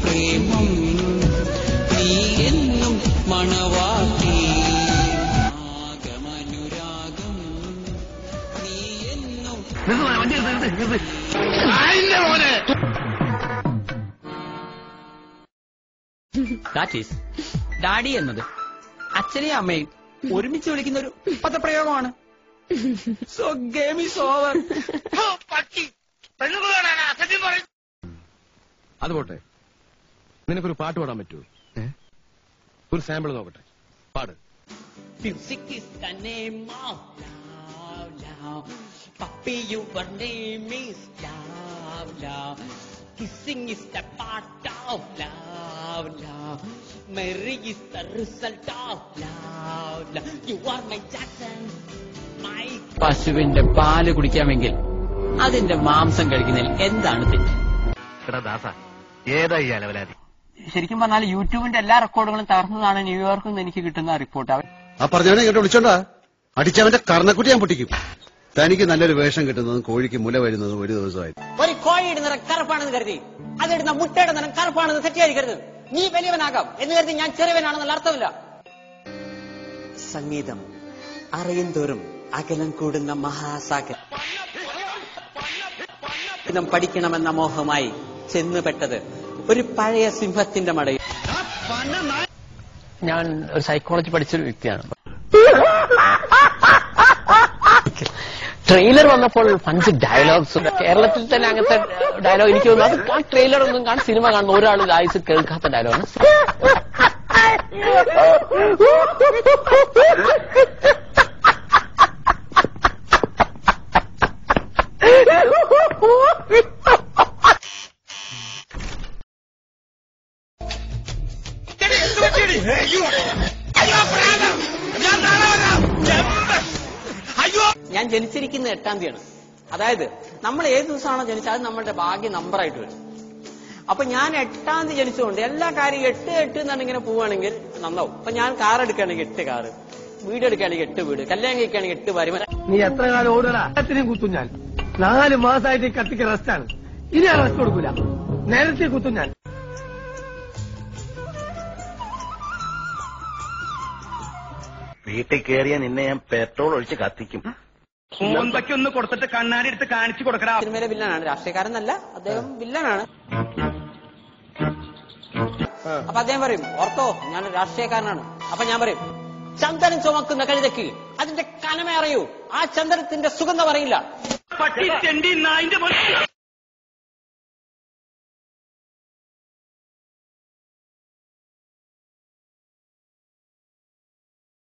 പ്രേമം നീ എന്നും മണവാട്ടി ആഗമനുരാഗം നീ എന്നും. ഡാഡി എന്നത് അച്ഛനെയും അമ്മയും ഒരുമിച്ച് വിളിക്കുന്ന ഒരു പദപ്രയോഗമാണ്. So game is over. അത് പോട്ടെ, നിനക്കൊരു പാട്ട് പാടാൻ പറ്റുമോ? ഒരു സാമ്പിൾ നോക്കട്ടെ, പാട്. Music is the name of love, love. Puppy, your name is love, love. Kissing is the part of love, love. Marry is the result of love, love. You are my Jackson, my. പശുവിന്റെ പാല് കുടിക്കാമെങ്കിൽ അതിന്റെ മാംസം കഴിക്കുന്നതിൽ എന്താണ് തെറ്റ്? ശരിക്കും പറഞ്ഞാൽ യൂട്യൂബിന്റെ എല്ലാ റെക്കോർഡുകളും തകർന്നതാണ് ന്യൂയോർക്കിൽ നിന്ന് എനിക്ക് കിട്ടുന്ന റിപ്പോർട്ട്. ആ പറഞ്ഞവനെ ഇങ്ങോട്ട് വിളിച്ചോണ്ടാ അടിച്ചവന്റെ കർണക്കുട്ടി ഞാൻ പൊട്ടിക്കും. തനിക്ക് നല്ലൊരു വേഷം കിട്ടുന്നതും കോഴിക്ക് മുല വരുന്നതും ഒരു ദിവസമായി. ഒരു കോഴിയുടെ നിറം കറുപ്പാണെന്ന് കരുതി അതിടുന്ന മുട്ടയുടെ നിറം കറുപ്പാണെന്ന് തെറ്റിയായിരിക്കരുത്. നീ വലിയവനാകാം എന്ന് കരുതി ഞാൻ ചെറിയവനാണെന്നുള്ള അർത്ഥമില്ല. സംഗീതം അറിയും തോറും അകലം കൂടുന്ന മഹാസാഗരം. പഠിക്കണമെന്ന മോഹമായി ചെന്നുപെട്ടത് ഒരു പഴയ സിംഹത്തിന്റെ മടയിൽ. ഞാൻ ഒരു സൈക്കോളജി പഠിച്ചൊരു വ്യക്തിയാണ്. ട്രെയിലർ വന്നപ്പോൾ 5 ഡയലോഗ്സ് കേരളത്തിൽ തന്നെ അങ്ങനത്തെ ഡയലോഗ് എനിക്ക് തോന്നുന്നു. അത് ആ ട്രെയിലർ ഒന്നും സിനിമ കാണുന്ന ഒരാൾ ആയുസ് കേൾക്കാത്ത ഡയലോഗാണ്. ഞാൻ ജനിച്ചിരിക്കുന്നത് 8-ാം തീയതിയാണ്. അതായത് നമ്മൾ ഏത് ദിവസമാണോ ജനിച്ചത് അത് നമ്മളുടെ ഭാഗ്യ നമ്പറായിട്ട് വരും. അപ്പൊ ഞാൻ 8-ാം തീയതി ജനിച്ചുകൊണ്ട് എല്ലാ കാര്യവും 8 എന്നാണ് ഇങ്ങനെ പോവുകയാണെങ്കിൽ നന്നാവും. അപ്പൊ ഞാൻ കാർ എടുക്കുകയാണെങ്കിൽ 8 കാറ്, വീട് എടുക്കുകയാണെങ്കിൽ 8 വീട്, കല്യാണം കഴിക്കുകയാണെങ്കിൽ 8 ഭാര്യ. നീ എത്ര കാലം ഓടുകയും കുത്തും ഞാൻ. 4 മാസമായിട്ട് കത്തിക്ക് റെസ്റ്റാണ്. ഇനി റെസ്റ്റ് കൊടുക്കൂല, നേരത്തെ കുത്തും ഞാൻ. വീട്ടിൽ കയറിയ നിന്നെ ഞാൻ പെട്രോൾ ഒഴിച്ച് കത്തിക്കും. ഒന്ന് കൊടുത്തിട്ട് കണ്ണാടി എടുത്ത് കാണിച്ചു കൊടുക്കണം. സിനിമയിലെ വില്ലനാണ്, രാഷ്ട്രീയക്കാരനല്ല, അദ്ദേഹം വില്ലനാണ്. അപ്പൊ അദ്ദേഹം പറയും ഓർത്തോ ഞാൻ രാഷ്ട്രീയക്കാരനാണ്. അപ്പൊ ഞാൻ പറയും ചന്ദനം ചുമക്കുന്ന കഴുതയ്ക്ക് അതിന്റെ കനമ അറിയൂ, ആ ചന്ദനത്തിന്റെ സുഗന്ധം അറിയില്ല.